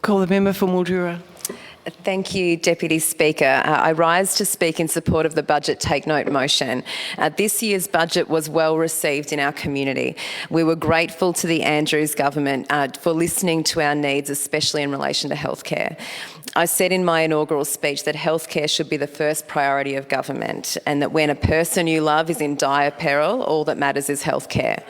Call the member for Mildura. Thank you, Deputy Speaker. I rise to speak in support of the Budget Take Note motion. This year's budget was well received in our community. We were grateful to the Andrews government for listening to our needs, especially in relation to healthcare. I said in my inaugural speech that healthcare should be the first priority of government, and that when a person you love is in dire peril, all that matters is healthcare.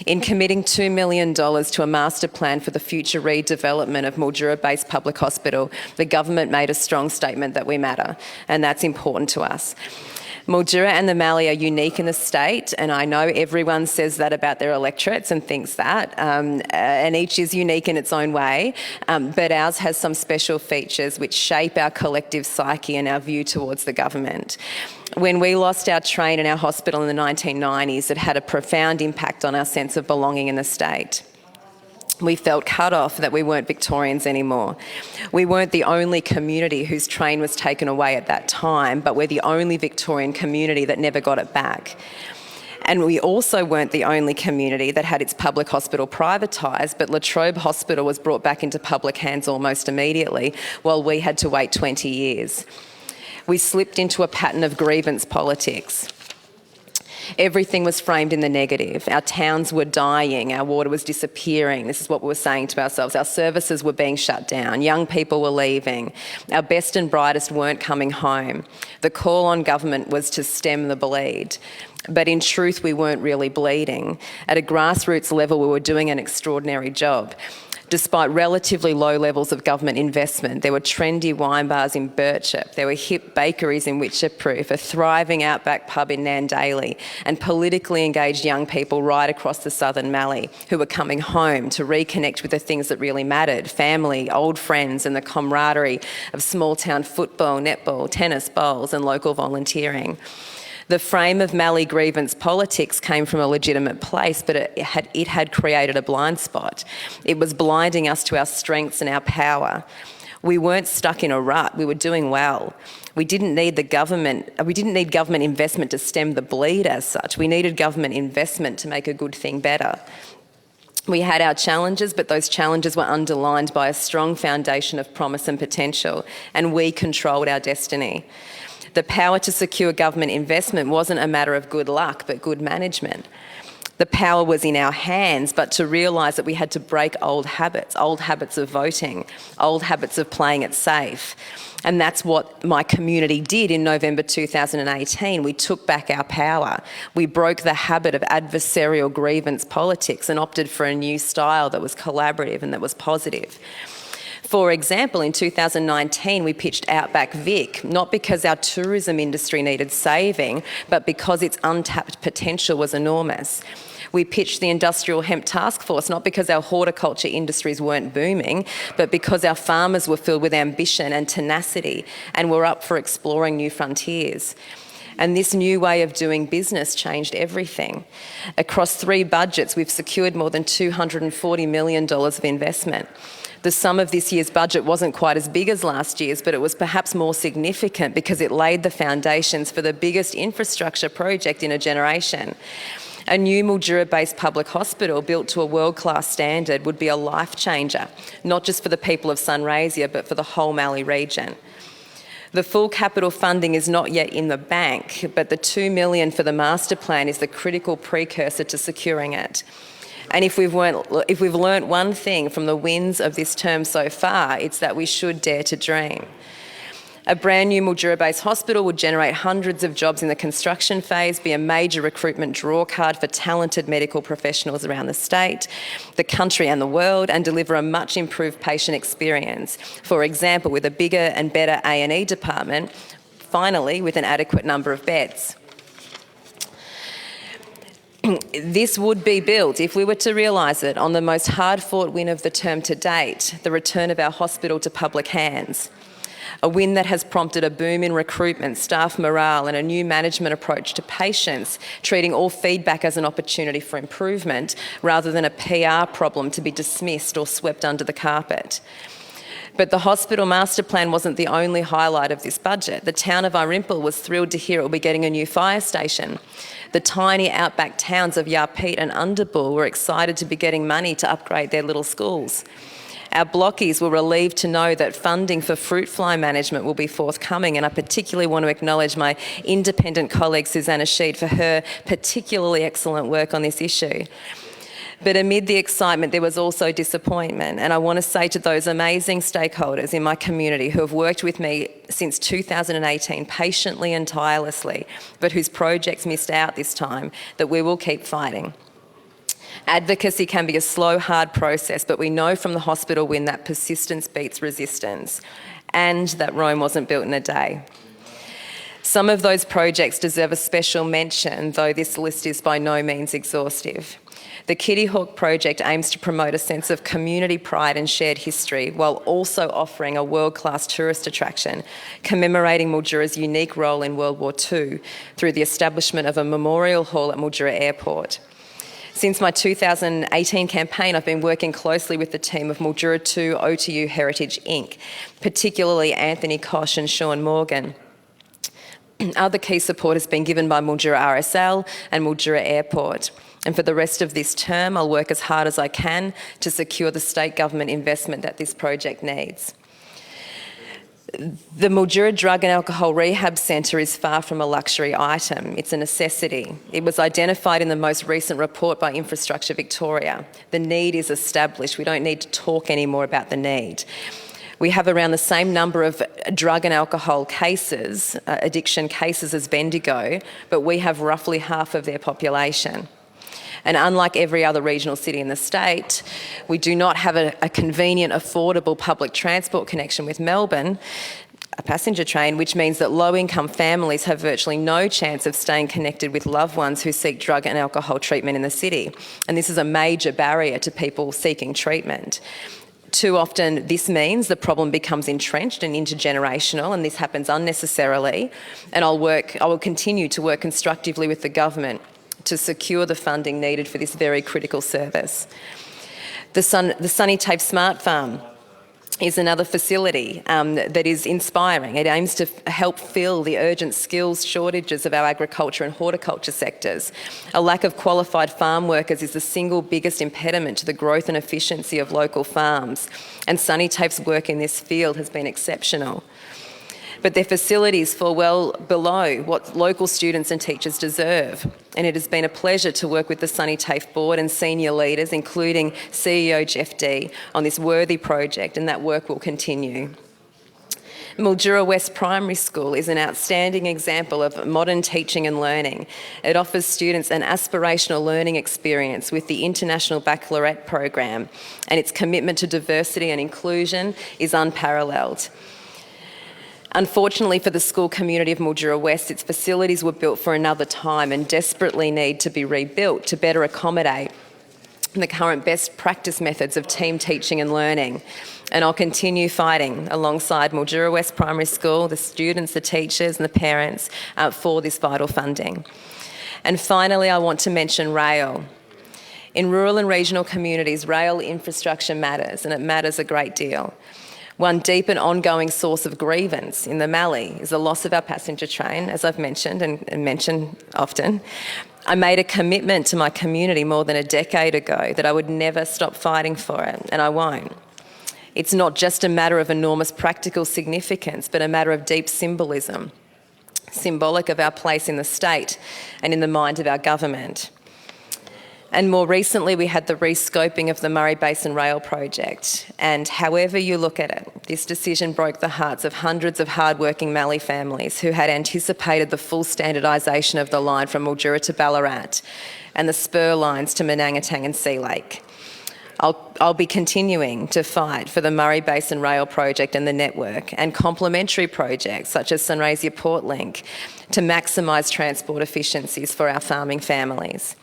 In committing $2 million to a master plan for the future redevelopment of Mildura Base Public Hospital, the government made a strong statement that we matter, and that's important to us. Mildura and the Mallee are unique in the state, and I know everyone says that about their electorates and thinks that, and each is unique in its own way, but ours has some special features which shape our collective psyche and our view towards the government. When we lost our train and our hospital in the 1990s, it had a profound impact on our sense of belonging in the state. We felt cut off, that we weren't Victorians anymore. We weren't the only community whose train was taken away at that time, but we're the only Victorian community that never got it back. And we also weren't the only community that had its public hospital privatised, but La Trobe Hospital was brought back into public hands almost immediately, while we had to wait 20 years. We slipped into a pattern of grievance politics. Everything was framed in the negative. Our towns were dying, our water was disappearing. This is what we were saying to ourselves. Our services were being shut down, young people were leaving, our best and brightest weren't coming home. The call on government was to stem the bleed. But in truth, we weren't really bleeding. At a grassroots level, we were doing an extraordinary job. Despite relatively low levels of government investment, there were trendy wine bars in Birchip, there were hip bakeries in Witcherproof, a thriving outback pub in Nandaly, and politically engaged young people right across the southern Mallee who were coming home to reconnect with the things that really mattered: family, old friends, and the camaraderie of small town football, netball, tennis, bowls, and local volunteering. The frame of Mallee grievance politics came from a legitimate place, but it had created a blind spot. It was blinding us to our strengths and our power. We weren't stuck in a rut, we were doing well. We didn't need government investment to stem the bleed as such. We needed government investment to make a good thing better. We had our challenges, but those challenges were underlined by a strong foundation of promise and potential, and we controlled our destiny. The power to secure government investment wasn't a matter of good luck, but good management. The power was in our hands, but to realise that we had to break old habits of voting, old habits of playing it safe. And that's what my community did in November 2018. We took back our power. We broke the habit of adversarial grievance politics and opted for a new style that was collaborative and that was positive. For example, in 2019, we pitched Outback Vic, not because our tourism industry needed saving, but because its untapped potential was enormous. We pitched the Industrial Hemp Task Force, not because our horticulture industries weren't booming, but because our farmers were filled with ambition and tenacity and were up for exploring new frontiers. And this new way of doing business changed everything. Across 3 budgets, we've secured more than $240 million of investment. The sum of this year's budget wasn't quite as big as last year's, but it was perhaps more significant because it laid the foundations for the biggest infrastructure project in a generation. A new Mildura Base Public Hospital built to a world-class standard would be a life changer, not just for the people of Sunraysia, but for the whole Mallee region. The full capital funding is not yet in the bank, but the $2 million for the master plan is the critical precursor to securing it. And if we've learnt one thing from the wins of this term so far, it's that we should dare to dream. A brand new Mildura Base Hospital would generate hundreds of jobs in the construction phase, be a major recruitment drawcard for talented medical professionals around the state, the country and the world, and deliver a much improved patient experience. For example, with a bigger and better A&E department, finally with an adequate number of beds. This would be built, if we were to realise it, on the most hard-fought win of the term to date, the return of our hospital to public hands. A win that has prompted a boom in recruitment, staff morale, and a new management approach to patients, treating all feedback as an opportunity for improvement rather than a PR problem to be dismissed or swept under the carpet. But the hospital master plan wasn't the only highlight of this budget. The town of Arimple was thrilled to hear it will be getting a new fire station. The tiny outback towns of Yarpeet and Underbull were excited to be getting money to upgrade their little schools. Our blockies were relieved to know that funding for fruit fly management will be forthcoming, and I particularly want to acknowledge my independent colleague Susanna Sheed for her particularly excellent work on this issue. But amid the excitement, there was also disappointment. And I want to say to those amazing stakeholders in my community who have worked with me since 2018, patiently and tirelessly, but whose projects missed out this time, that we will keep fighting. Advocacy can be a slow, hard process, but we know from the hospital win that persistence beats resistance, and that Rome wasn't built in a day. Some of those projects deserve a special mention, though this list is by no means exhaustive. The Kitty Hawk project aims to promote a sense of community pride and shared history while also offering a world-class tourist attraction, commemorating Mildura's unique role in World War II through the establishment of a memorial hall at Mildura Airport. Since my 2018 campaign, I've been working closely with the team of Mildura 2 OTU Heritage Inc., particularly Anthony Kosh and Sean Morgan. Other key support has been given by Mildura RSL and Mildura Airport. And for the rest of this term, I'll work as hard as I can to secure the state government investment that this project needs. The Mildura Drug and Alcohol Rehab Centre is far from a luxury item. It's a necessity. It was identified in the most recent report by Infrastructure Victoria. The need is established. We don't need to talk anymore about the need. We have around the same number of drug and alcohol cases, addiction cases as Bendigo, but we have roughly half of their population. And unlike every other regional city in the state, we do not have a convenient, affordable public transport connection with Melbourne, a passenger train, which means that low-income families have virtually no chance of staying connected with loved ones who seek drug and alcohol treatment in the city. And this is a major barrier to people seeking treatment. Too often, this means the problem becomes entrenched and intergenerational, and this happens unnecessarily. And I will continue to work constructively with the government to secure the funding needed for this very critical service. The Sunny Tafe Smart Farm is another facility that is inspiring. It aims to help fill the urgent skills shortages of our agriculture and horticulture sectors. A lack of qualified farm workers is the single biggest impediment to the growth and efficiency of local farms, and Sunny Tafe's work in this field has been exceptional. But their facilities fall well below what local students and teachers deserve. And it has been a pleasure to work with the Sunny Tafe board and senior leaders, including CEO Jeff D, on this worthy project, and that work will continue. Mildura West Primary School is an outstanding example of modern teaching and learning. It offers students an aspirational learning experience with the International Baccalaureate program, and its commitment to diversity and inclusion is unparalleled. Unfortunately for the school community of Mildura West, its facilities were built for another time and desperately need to be rebuilt to better accommodate the current best practice methods of team teaching and learning. And I'll continue fighting alongside Mildura West Primary School, the students, the teachers and the parents for this vital funding. And finally, I want to mention rail. In rural and regional communities, rail infrastructure matters, and it matters a great deal. One deep and ongoing source of grievance in the Mallee is the loss of our passenger train, as I've mentioned and mention often. I made a commitment to my community more than a decade ago that I would never stop fighting for it, and I won't. It's not just a matter of enormous practical significance, but a matter of deep symbolism, symbolic of our place in the state and in the mind of our government. And more recently, we had the rescoping of the Murray Basin Rail project. And however you look at it, this decision broke the hearts of hundreds of hard-working Mallee families who had anticipated the full standardisation of the line from Mildura to Ballarat and the spur lines to Manangatang and Sea Lake. I'll be continuing to fight for the Murray Basin Rail project and the network and complementary projects such as Sunraysia Portlink to maximise transport efficiencies for our farming families.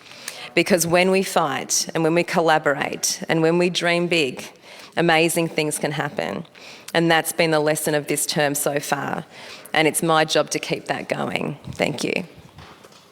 Because when we fight and when we collaborate and when we dream big, amazing things can happen. And that's been the lesson of this term so far. And it's my job to keep that going. Thank you.